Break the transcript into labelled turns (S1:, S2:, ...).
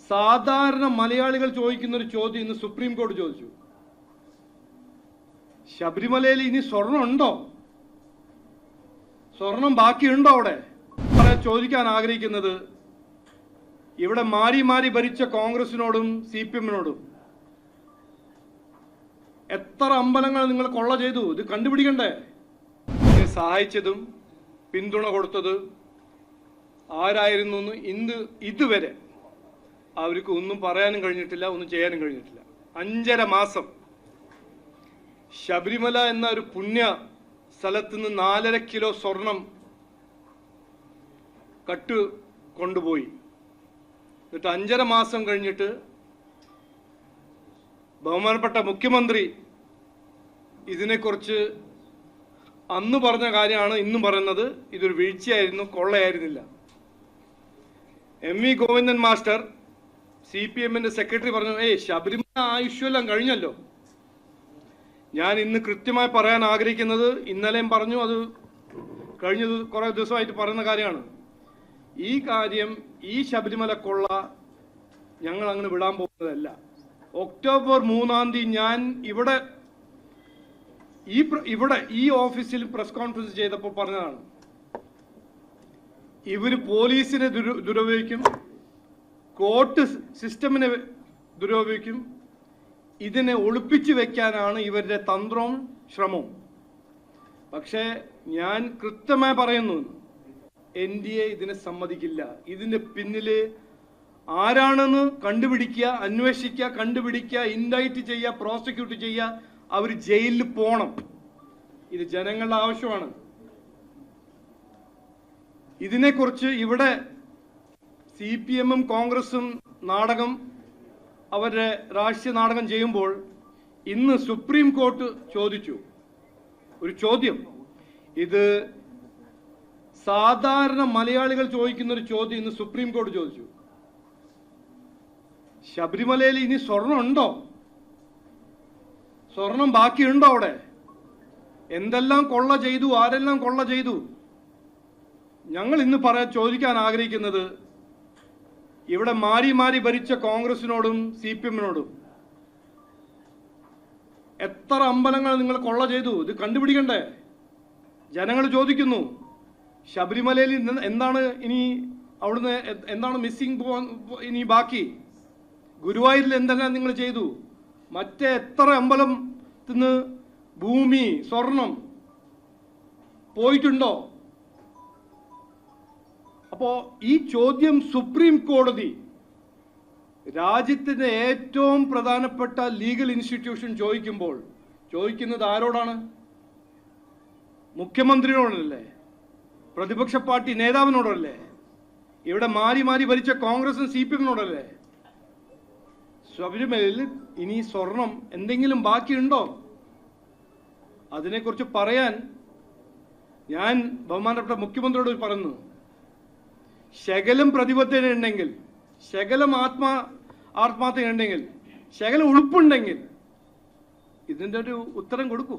S1: സാധാരണ മലയാളികൾ ചോദിക്കുന്ന ഒരു ചോദ്യം ഇന്ന് സുപ്രീം കോടതി ചോദിച്ചു. ശബരിമലയിൽ ഇനി സ്വർണം ഉണ്ടോ? സ്വർണം ബാക്കിയുണ്ടോ? അവിടെ ചോദിക്കാൻ ആഗ്രഹിക്കുന്നത് ഇവിടെ മാറി മാറി ഭരിച്ച കോൺഗ്രസിനോടും CPM-നോടും എത്ര അമ്പലങ്ങൾ നിങ്ങൾ കൊള്ള ചെയ്തു? ഇത് കണ്ടുപിടിക്കണ്ടേ? സഹായിച്ചതും പിന്തുണ കൊടുത്തത് ആരായിരുന്നു എന്ന് ഇതുവരെ അവർക്ക് ഒന്നും പറയാനും കഴിഞ്ഞിട്ടില്ല, ഒന്നും ചെയ്യാനും കഴിഞ്ഞിട്ടില്ല. 5.5 മാസം ശബരിമല എന്ന ഒരു പുണ്യ സ്ഥലത്ത് നിന്ന് 4.5 കിലോ സ്വർണം കട്ട് കൊണ്ടുപോയി. എന്നിട്ട് 5.5 മാസം കഴിഞ്ഞിട്ട് ബഹുമാനപ്പെട്ട മുഖ്യമന്ത്രി ഇതിനെക്കുറിച്ച് അന്ന് പറഞ്ഞ കാര്യമാണ് ഇന്നും പറയുന്നത്. ഇതൊരു വീഴ്ചയായിരുന്നു, കൊള്ളയായിരുന്നില്ല. MV ഗോവിന്ദൻ മാസ്റ്റർ CPM-ന്റെ സെക്രട്ടറി പറഞ്ഞു, ശബരിമല ആയുഷ്യെല്ലാം കഴിഞ്ഞല്ലോ. ഞാൻ ഇന്ന് കൃത്യമായി പറയാൻ ആഗ്രഹിക്കുന്നത്, ഇന്നലെയും പറഞ്ഞു, അത് കഴിഞ്ഞ കുറേ ദിവസമായിട്ട് പറയുന്ന കാര്യമാണ്. ഈ കാര്യം, ഈ ശബരിമല കൊള്ള ഞങ്ങൾ അങ്ങനെ വിടാൻ പോകുന്നതല്ല. ഒക്ടോബർ 3-ാം തീയതി ഞാൻ ഇവിടെ ഈ ഓഫീസിൽ പ്രസ് കോൺഫറൻസ് ചെയ്തപ്പോൾ പറഞ്ഞതാണ്, ഇവർ പോലീസിനെ ദുരുപയോഗിക്കും, കോർട്ട് സിസ്റ്റമിനെ ദുരുപയോഗിക്കും. ഇതിനെ ഒളിപ്പിച്ചു വെക്കാനാണ് ഇവരുടെ തന്ത്രവും ശ്രമവും. പക്ഷേ ഞാൻ കൃത്യമായി പറയുന്നു, NDA ഇതിനെ സമ്മതിക്കില്ല. ഇതിന്റെ പിന്നിൽ ആരാണെന്ന് കണ്ടുപിടിക്കുക, അന്വേഷിക്കുക, കണ്ടുപിടിക്കുക, ഇൻഡൈറ്റ് ചെയ്യുക, പ്രോസിക്യൂട്ട് ചെയ്യുക, അവർ ജയിലിൽ പോകണം. ഇത് ജനങ്ങളുടെ ആവശ്യമാണ്. ഇതിനെക്കുറിച്ച് ഇവിടെ CPM-ഉം കോൺഗ്രസും അവരുടെ രാഷ്ട്രീയ നാടകം ചെയ്യുമ്പോൾ ഇന്ന് സുപ്രീം കോർട്ട് ചോദിച്ചു ഒരു ചോദ്യം. ഇത് സാധാരണ മലയാളികൾ ചോദിക്കുന്ന ഒരു ചോദ്യം ഇന്ന് സുപ്രീം കോടതി ചോദിച്ചു. ശബരിമലയിൽ ഇനി സ്വർണം ഉണ്ടോ? സ്വർണം ബാക്കിയുണ്ടോ? അവിടെ എന്തെല്ലാം കൊള്ള ചെയ്തു? ആരെല്ലാം കൊള്ള ചെയ്തു? ഞങ്ങൾ ഇന്ന് ചോദിക്കാൻ ആഗ്രഹിക്കുന്നത്, ഇവിടെ മാറി മാറി ഭരിച്ച കോൺഗ്രസിനോടും CPM-നോടും എത്ര അമ്പലങ്ങൾ നിങ്ങൾ കൊള്ള ചെയ്തു? ഇത് കണ്ടുപിടിക്കണ്ടേ? ജനങ്ങൾ ചോദിക്കുന്നു, ശബരിമലയിൽ എന്താണ് ഇനി, അവിടുന്ന് എന്താണ് മിസ്സിംഗ് ഇനി ബാക്കി? ഗുരുവായൂരിൽ എന്തെല്ലാം നിങ്ങൾ ചെയ്തു? മറ്റേ എത്ര അമ്പലത്തിന് ഭൂമി, സ്വർണം പോയിട്ടുണ്ടോ? അപ്പോ ഈ ചോദ്യം സുപ്രീം കോടതി, രാജ്യത്തിന്റെ ഏറ്റവും പ്രധാനപ്പെട്ട ലീഗൽ ഇൻസ്റ്റിറ്റ്യൂഷൻ ചോദിക്കുന്നത് ആരോടാണ്? മുഖ്യമന്ത്രിയോടല്ലേ? പ്രതിപക്ഷ പാർട്ടി നേതാവിനോടല്ലേ? ഇവിടെ മാറി മാറി ഭരിച്ച കോൺഗ്രസും CPM-നോടല്ലേ? ശബരിമലയിൽ ഇനി സ്വർണം എന്തെങ്കിലും ബാക്കിയുണ്ടോ? അതിനെക്കുറിച്ച് പറയാൻ ഞാൻ ബഹുമാനപ്പെട്ട മുഖ്യമന്ത്രിയോട് പറഞ്ഞു, ശകലം പ്രതിബദ്ധതയുണ്ടെങ്കിൽ, ശകലം ആത്മാർത്ഥതയുണ്ടെങ്കിൽ, ശകലം ഉളുപ്പുണ്ടെങ്കിൽ ഇതിൻ്റെ ഒരു ഉത്തരം കൊടുക്കൂ.